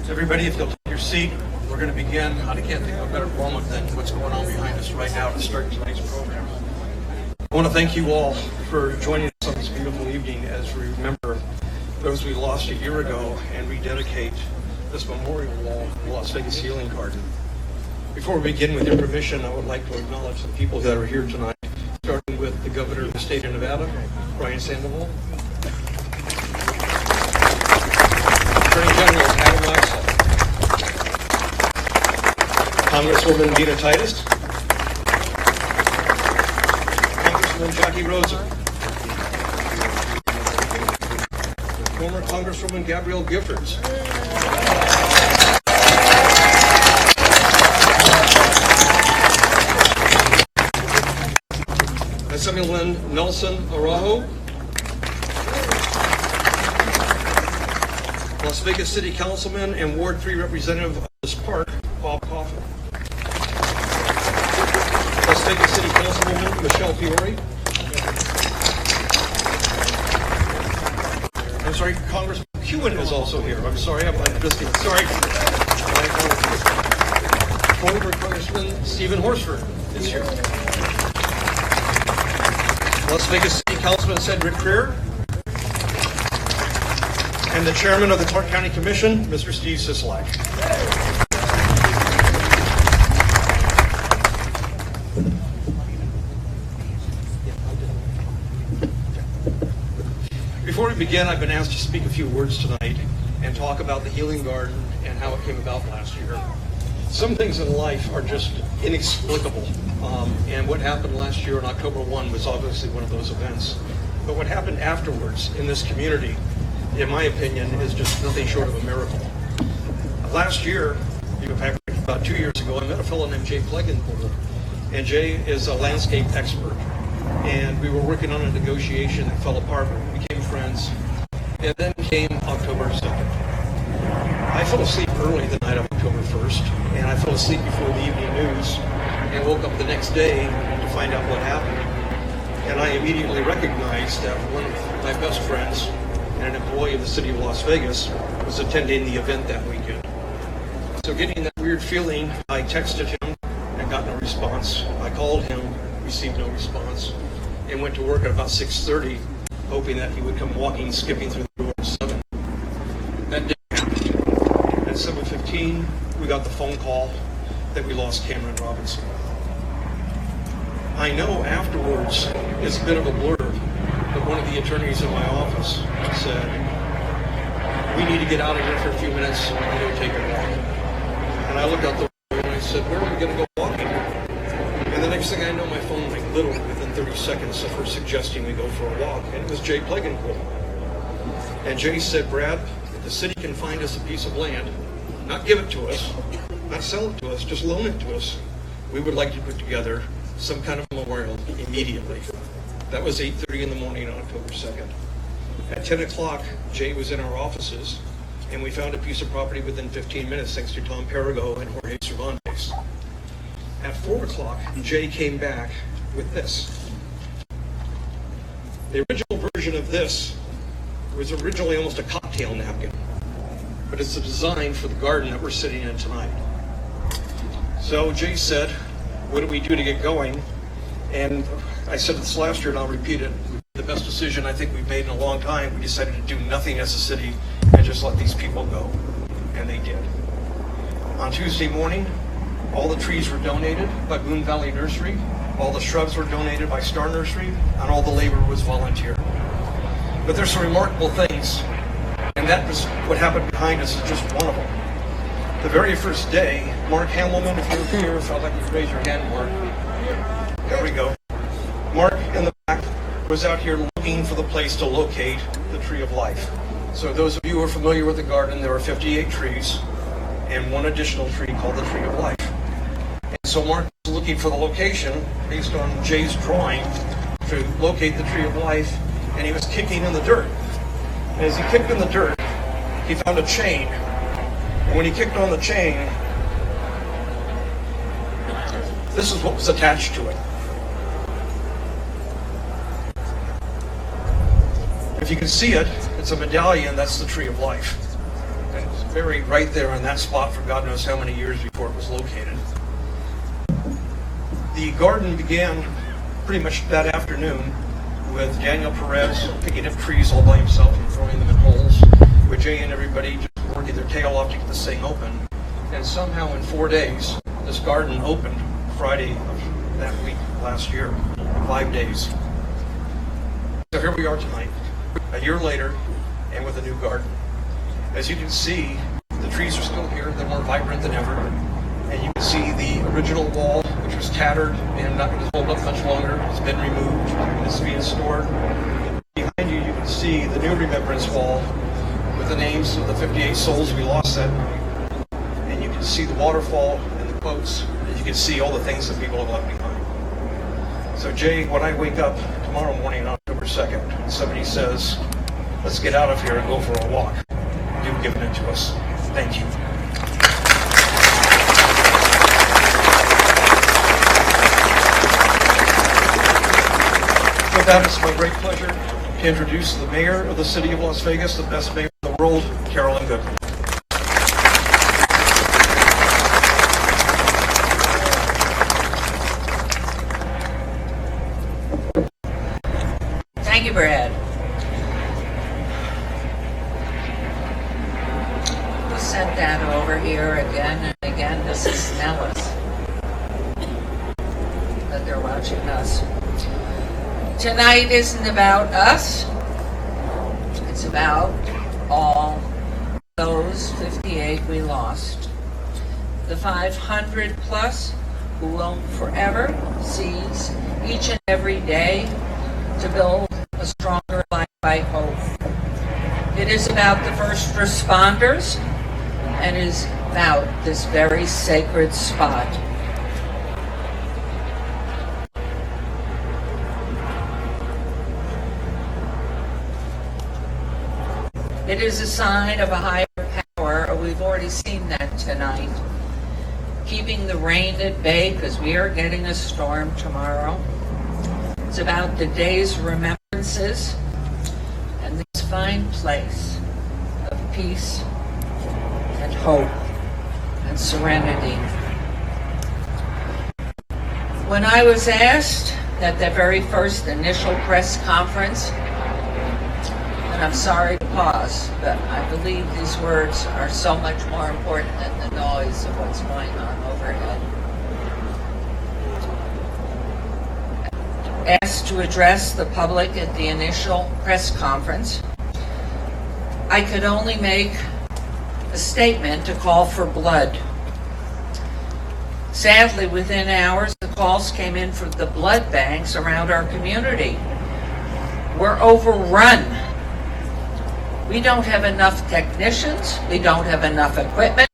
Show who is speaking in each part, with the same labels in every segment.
Speaker 1: Everybody, if you'll take your seat, we're going to begin. I can't think of a better moment than what's going on behind us right now to start tonight's program. I want to thank you all for joining us on this beautiful evening as we remember those we lost a year ago and rededicate this memorial wall in the Las Vegas Healing Garden. Before we begin, with your permission, I would like to acknowledge the people that are here tonight, starting with the Governor of the State of Nevada, Brian Sandoval, Attorney General Adam Laxalt, Congresswoman Dina Titus, Congressman Jackie Rosa, former Congresswoman Gabrielle Giffords, Assemblyman Nelson Araujo, Las Vegas City Councilman and Ward 3 Representative of this park, Bob Coffin, Las Vegas City Councilwoman Michelle Fiore, I'm sorry, Congressman Kewen is also here. I'm sorry, I'm just sorry. Former Congressman Stephen Horsford is here. Las Vegas City Councilman Cedric Creer, and the Chairman of the Clark County Commission, Mr. Steve Sisolak. Before we begin, I've been asked to speak a few words tonight and talk about the Healing Garden and how it came about last year. Some things in life are just inexplicable, and what happened last year on October 1 was obviously one of those events. But what happened afterwards in this community, in my opinion, is just nothing short of a miracle. Last year, in fact, about 2 years ago, I met a fellow named Jay Plegenpool, and Jay is a landscape expert, and we were working on a negotiation that fell apart. We became friends, and then came October 2nd. I fell asleep early the night of October 1st, and I fell asleep before the evening news, and woke up the next day to find out what happened. And I immediately recognized that one of my best friends and an employee of the city of Las Vegas was attending the event that weekend. So getting that weird feeling, I texted him and got no response. I called him, received no response, and went to work at about 6:30, hoping that he would come walking, skipping through the door at 7. That day, at 7:15, we got the phone call that we lost Cameron Robinson. I know afterwards it's a bit of a blur, but one of the attorneys in my office said, "We need to get out of here for a few minutes and go take a walk." And I looked out the window and I said, "Where are we going to go walking?" And the next thing I know, my phone rang literally within 30 seconds of her suggesting we go for a walk, and it was Jay Plegenpool. And Jay said, "Brad, if the city can find us a piece of land, not give it to us, not sell it to us, just loan it to us, we would like to put together some kind of memorial immediately." That was 8:30 in the morning on October 2nd. At 10 o'clock, Jay was in our offices, and we found a piece of property within 15 minutes thanks to Tom Perigo and Jorge Cervantes. At 4 o'clock, Jay came back with this. The original version of this was originally almost a cocktail napkin, but it's a design for the garden that we're sitting in tonight. So Jay said, "What do we do to get going?" And I said this last year, and I'll repeat it. The best decision I think we've made in a long time. We decided to do nothing as a city and just let these people go. And they did. On Tuesday morning, all the trees were donated by Boone Valley Nursery, all the shrubs were donated by Star Nursery, and all the labor was volunteer. But there's some remarkable things, and that was what happened behind us is just one of them. The very first day, Mark Hamelman, if you're here, if I'd like you to raise your hand, Mark. There we go. Mark in the back was out here looking for the place to locate the Tree of Life. So those of you who are familiar with the garden, there are 58 trees and one additional tree called the Tree of Life. And so Mark was looking for the location based on Jay's drawing to locate the Tree of Life, and he was kicking in the dirt. And as he kicked in the dirt, he found a chain. And when he kicked on the chain, this is what was attached to it. you can see it, it's a medallion, that's the tree of life. And it's buried right there in that spot for God knows how many years before it was located. The garden began pretty much that afternoon with Daniel Perez picking up trees all by himself and throwing them in holes, with Jay and everybody just working their tail off to get this thing open. And somehow in 4 days, this garden opened Friday of that week last year, 5 days. So here we are tonight, a year later, and with a new garden. As you can see, the trees are still here, they're more vibrant than ever. And you can see the original wall, which was tattered and not going to hold up much longer. It's been removed and it's being stored. Behind you, you can see the new Remembrance Wall with the names of the 58 souls we lost that night. And you can see the waterfall and the quotes, and you can see all the things that people have left behind. So Jay, when I wake up tomorrow morning on October 2nd, somebody says, let's get out of here and go for a walk. You've given it to us. Thank you. With that, it's my great pleasure to introduce the mayor of the city of Las Vegas, the best mayor in the world, Kero.
Speaker 2: Thank you, Brad. We sent that over here again and again. This is Nellis. That they're watching us. Tonight isn't about us. It's about all those 58 we lost. The 500 plus who will forever seize each and every day to build a stronger life by hope. It is about the first responders and is about this very sacred spot. It is a sign of a higher power. We've already seen that tonight. Keeping the rain at bay because we are getting a storm tomorrow. It's about the day's remembrances and this fine place of peace and hope and serenity. When I was asked at the very first initial press conference, and I'm sorry to pause, but I believe these words are so much more important than the noise of what's going on overhead. Asked to address the public at the initial press conference, I could only make a statement to call for blood. Sadly, within hours, the calls came in for the blood banks around our community. We're overrun. We don't have enough technicians. We don't have enough equipment.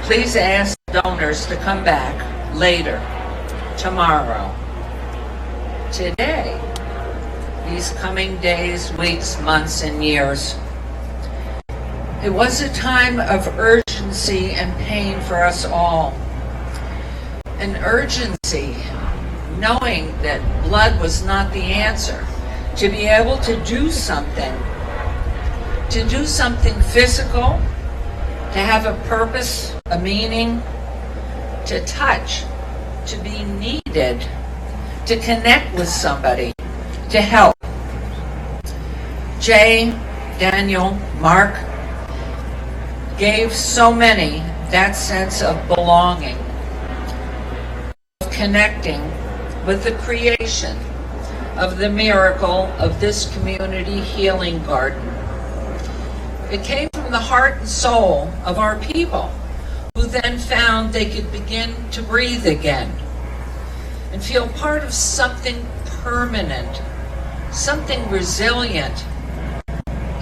Speaker 2: Please ask donors to come back later, tomorrow, today, these coming days, weeks, months, and years. It was a time of urgency and pain for us all. An urgency, knowing that blood was not the answer, to be able to do something physical, to have a purpose, a meaning, to touch, to be needed, to connect with somebody, to help. Jay, Daniel, Mark gave so many that sense of belonging, of connecting with the creation of the miracle of this community healing garden. It came from the heart and soul of our people, who then found they could begin to breathe again and feel part of something permanent, something resilient,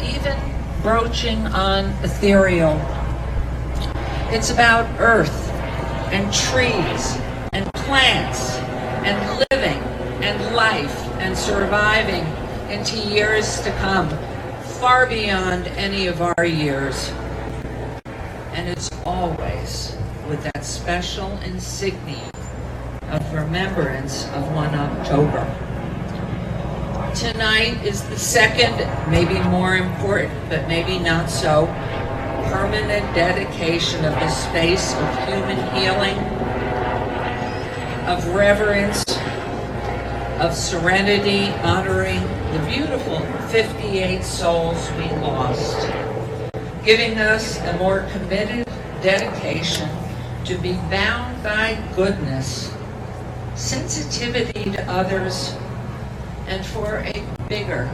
Speaker 2: even broaching on ethereal. It's about earth and trees and plants and living and life and surviving into years to come, far beyond any of our years. And it's always with that special insignia of remembrance of 1 October. Tonight is the second, maybe more important, but maybe not so, permanent dedication of the space of human healing, of reverence, of serenity, honoring the beautiful 58 souls we lost, giving us a more committed dedication to be bound by goodness, sensitivity to others, and for a bigger,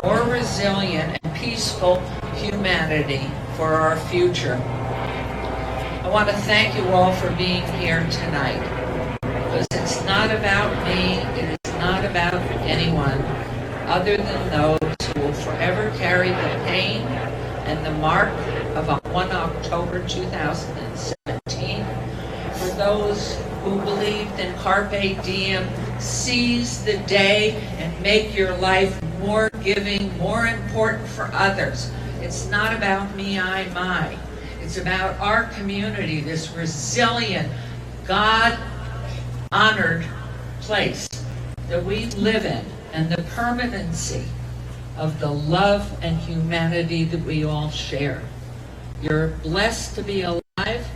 Speaker 2: more resilient and peaceful humanity for our future. I want to thank you all for being here tonight, because it's not about me, it is not about anyone other than those who will forever carry the pain and the mark of 1 October 2017, for those who believed in Carpe Diem, seize the day and make your life more giving, more important for others. It's not about me, I, my. It's about our community, this resilient, God-honored place that we live in, and the permanency of the love and humanity that we all share. You're blessed to be alive.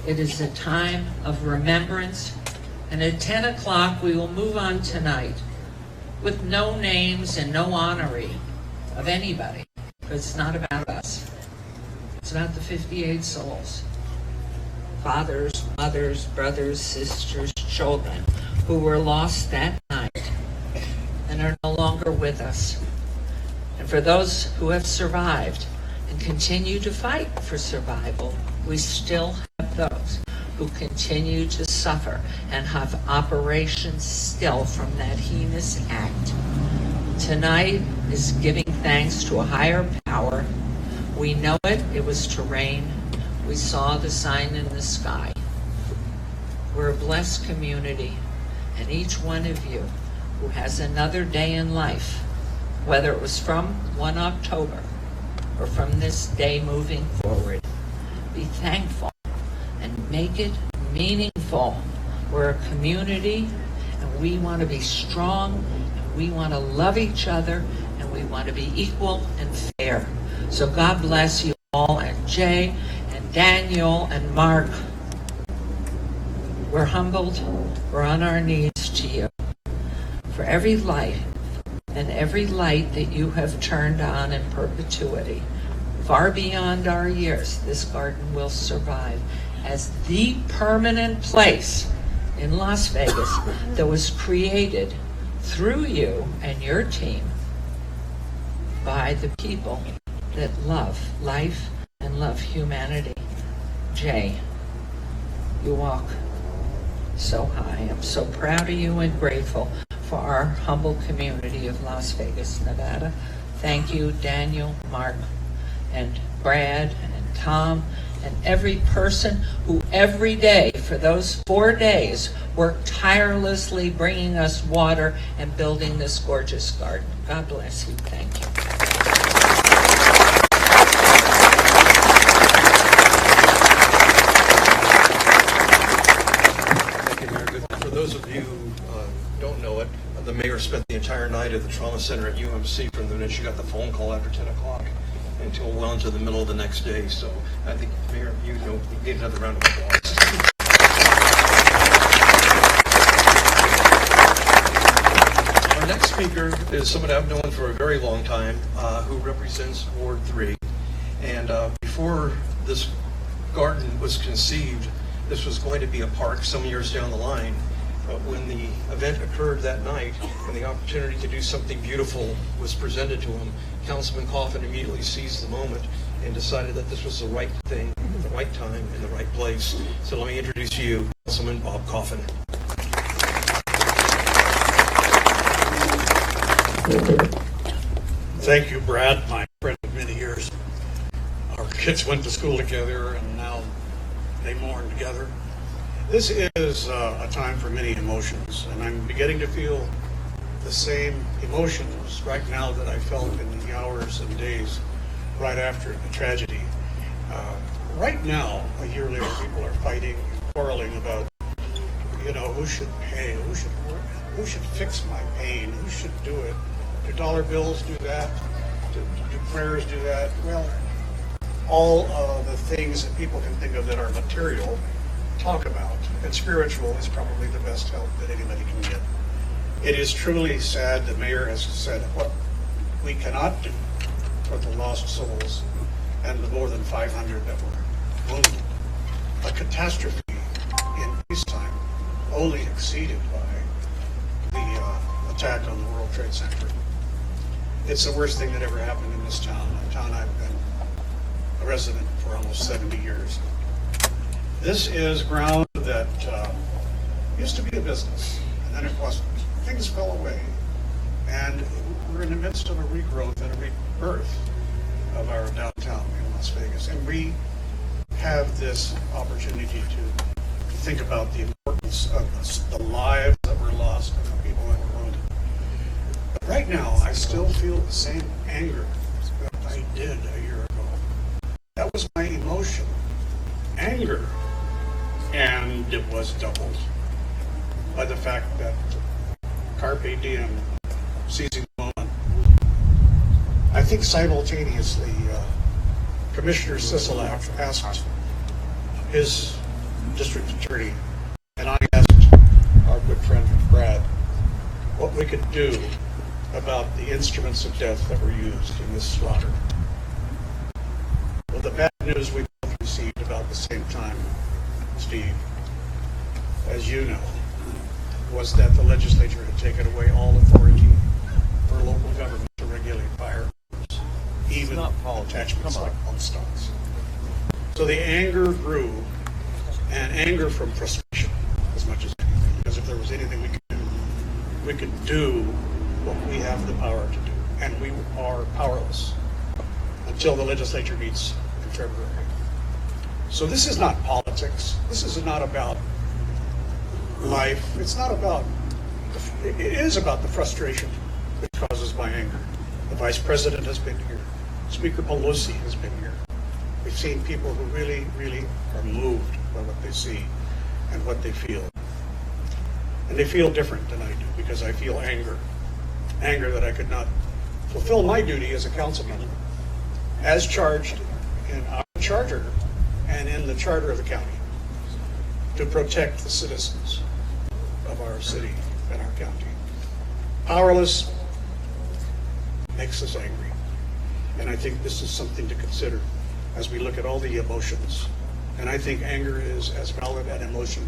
Speaker 2: It is a time of remembrance. And at 10 o'clock, we will move on tonight with no names and no honoree of anybody, because it's not about us. It's about the 58 souls, fathers, mothers, brothers, sisters, children, who were lost that night and are no longer with us. And for those who have survived and continue to fight for survival, we still have those who continue to suffer and have operations still from that heinous act. Tonight is giving thanks to a higher power. We know it. It was to rain. We saw the sign in the sky. We're a blessed community, and each one of you who has another day in life, whether it was from 1 October or from this day moving forward, be thankful and make it meaningful. We're a community, and we want to be strong, and we want to love each other, and we want to be equal and fair. So God bless you all, and Jay and Daniel and Mark. We're humbled, we're on our knees to you for every light and every light that you have turned on in perpetuity. Far beyond our years, this garden will survive as the permanent place in Las Vegas that was created through you and your team by the people that love life and love humanity. Jay, you walk so high. I'm so proud of you and grateful for our humble community of Las Vegas, Nevada. Thank you, Daniel, Mark, and Brad, and Tom, and every person who every day for those 4 days worked tirelessly bringing us water and building this gorgeous garden. God bless you. Thank you.
Speaker 1: For those of you who don't know it, the mayor spent the entire night at the trauma center at UMC from the minute she got the phone call after 10 o'clock until well into the middle of the next day. So I think, Mayor, you need another round of applause. Our next speaker is someone I've known for a very long time, who represents Ward 3. And before this garden was conceived, this was going to be a park some years down the line. But when the event occurred that night and the opportunity to do something beautiful was presented to him, Councilman Coffin immediately seized the moment and decided that this was the right thing, the right time, and the right place. So let me introduce to you, Councilman Bob Coffin.
Speaker 3: Thank you, Brad, my friend of many years. Our kids went to school together, and now they mourn together. This is a time for many emotions, and I'm beginning to feel the same emotions right now that I felt in the hours and days right after the tragedy. Right now, a year later, people are fighting, quarreling about, who should pay, who should fix my pain, who should do it. Do dollar bills do that? Do prayers do that? Well, all of the things that people can think of that are material talk about, and spiritual is probably the best help that anybody can get. It is truly sad, the mayor has said, what we cannot do for the lost souls and the more than 500 that were wounded. A catastrophe in peacetime, only exceeded by the attack on the World Trade Center. It's the worst thing that ever happened in this town, a town I've been a resident for almost 70 years. This is ground that used to be a business, and then it wasn't. Things fell away, and we're in the midst of a regrowth and a rebirth of our downtown in Las Vegas, and we have this opportunity to think about the importance of the lives that were lost and the people that were wounded. But right now, I still feel the same anger that I did a year ago. That was my emotion, anger, and it was doubled by the fact that Carpe Diem, seizing the moment. I think simultaneously, Commissioner Sisolak asked his district attorney, and I asked our good friend Brad, what we could do about the instruments of death that were used in this slaughter. Well, the bad news we both received about the same time, Steve, as you know, was that the legislature had taken away all authority for local government to regulate firearms, even attachments like bump stocks. So the anger grew, and anger from frustration as much as anything, because if there was anything we could do what we have the power to do, and we are powerless until the legislature meets in February. So this is not politics. This is not about life. It's not about, it is about the frustration which causes my anger. The Vice President has been here. Speaker Pelosi has been here. We've seen people who really, really are moved by what they see and what they feel. And they feel different than I do, because I feel anger. Anger that I could not fulfill my duty as a councilman as charged in our charter and in the charter of the county to protect the citizens of our city and our county. Powerless makes us angry. And I think this is something to consider as we look at all the emotions. And I think anger is as valid an emotion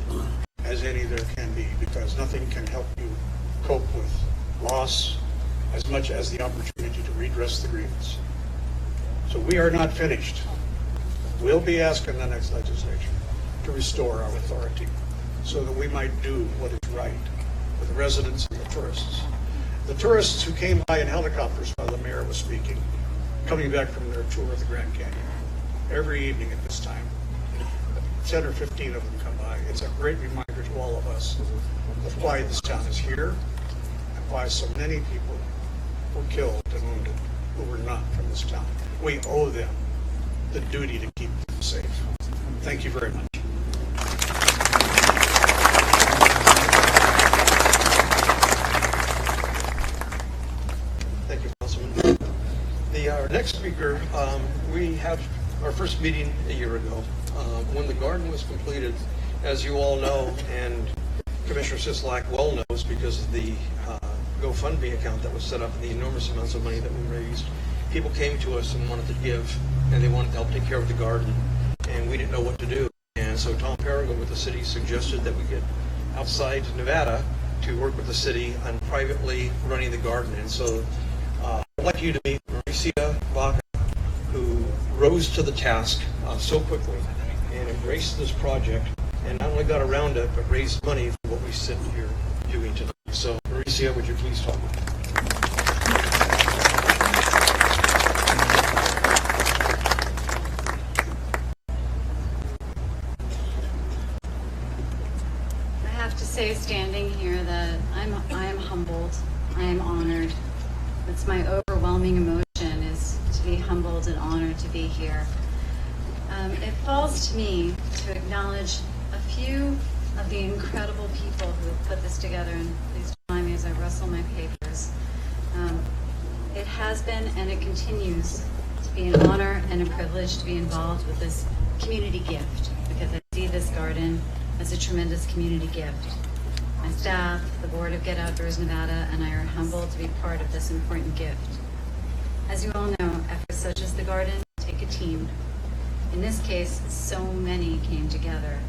Speaker 3: as any there can be, because nothing can help you cope with loss as much as the opportunity to redress the grievance. So we are not finished. We'll be asking the next legislature to restore our authority so that we might do what is right for the residents and the tourists. The tourists who came by in helicopters while the mayor was speaking, coming back from their tour of the Grand Canyon, every evening at this time, 10 or 15 of them come by. It's a great reminder to all of us of why this town is here and why so many people were killed and wounded who were not from this town. We owe them the duty to keep them safe. Thank you very much.
Speaker 1: Thank you, Councilman. Our next speaker, we had our first meeting a year ago when the garden was completed, as you all know, and Commissioner Sisolak well knows because of the GoFundMe account that was set up and the enormous amounts of money that we raised. People came to us and wanted to give, and they wanted to help take care of the garden, and we didn't know what to do. And so Tom Parago with the city suggested that we get outside Nevada to work with the city on privately running the garden. And so I'd like you to meet Mauricia Vaca, who rose to the task so quickly and embraced this project, and not only got around it, but raised money for what we sit here doing tonight. So Mauricia, would you please talk?
Speaker 4: I have to say, standing here, that I am humbled. I am honored. It's my overwhelming emotion is to be humbled and honored to be here. It falls to me to acknowledge a few of the incredible people who have put this together, and please join me as I rustle my papers. It has been and it continues to be an honor and a privilege to be involved with this community gift, because I see this garden as a tremendous community gift. My staff, the board of Get Outdoors Nevada, and I are humbled to be part of this important gift. As you all know, efforts such as the garden take a team. In this case, so many came together.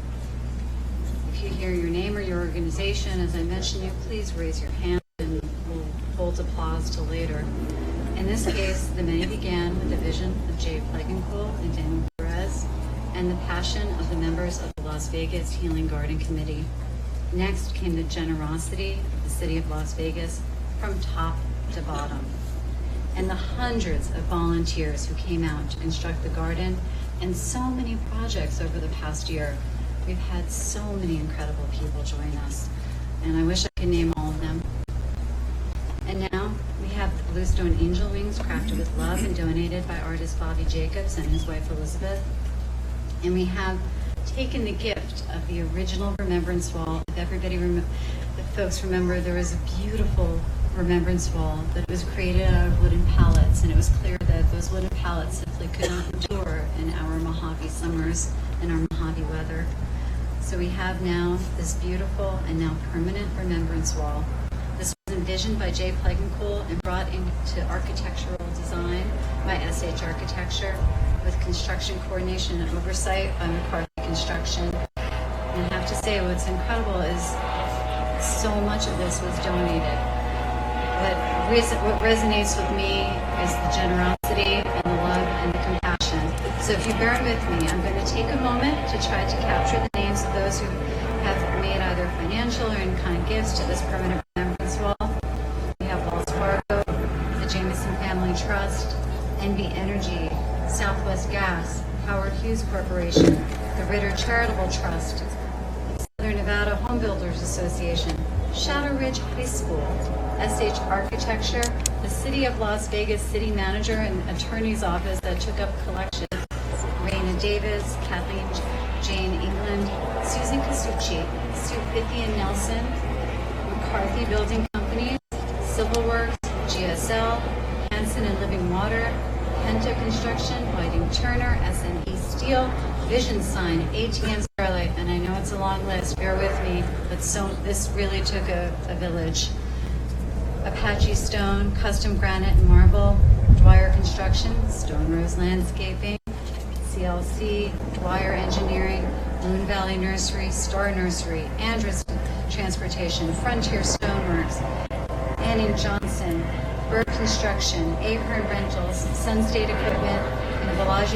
Speaker 4: If you hear your name or your organization as I mention you, please raise your hand and we'll hold applause till later. In this case, the many began with the vision of Jay Plegenpool and Daniel Perez and the passion of the members of the Las Vegas Healing Garden Committee. Next came the generosity of the city of Las Vegas from top to bottom, and the hundreds of volunteers who came out to construct the garden and so many projects over the past year. We've had so many incredible people join us, and I wish I could name all of them. And now we have the Bluestone Angel Wings crafted with love and donated by artist Bobby Jacobs and his wife Elizabeth. And we have taken the gift of the original Remembrance Wall. If everybody, if folks remember, there was a beautiful Remembrance Wall that was created out of wooden pallets, and it was clear that those wooden pallets simply could not endure in our Mojave summers and our Mojave weather. So we have now this beautiful and now permanent Remembrance Wall. This was envisioned by Jay Plegenpool and brought into architectural design by SH Architecture, with construction coordination and oversight by McCarthy Construction. And I have to say, what's incredible is so much of this was donated. What resonates with me is the generosity and the love and the compassion. So if you bear with me, I'm going to take a moment to try to capture the names of those who have made either financial or in-kind gifts to this permanent Remembrance Wall. We have Wells Fargo, the Jameson Family Trust, NB Energy, Southwest Gas, Howard Hughes Corporation, the Ritter Charitable Trust, Southern Nevada Home Builders Association, Shadow Ridge High School, SH Architecture, the City of Las Vegas City Manager and Attorney's Office that took up collections, Raina Davis, Kathleen Jane England, Susan Casucci, Sue 50 and Nelson, McCarthy Building Company, Civil Works, GSL, Hanson and Living Water, Penta Construction, Whiting Turner, SNE Steel, Vision Sign, ATM Starlight, and I know it's a long list, bear with me, but this really took a village. Apache Stone, Custom Granite and Marble, Dwyer Construction, Stone Rose Landscaping, CLC, Dwyer Engineering, Moon Valley Nursery, Star Nursery, Andrus Transportation, Frontier Stoneworks, Anning Johnson, Burke Construction, Ahern Rentals, Sun State Equipment, and the Bellagio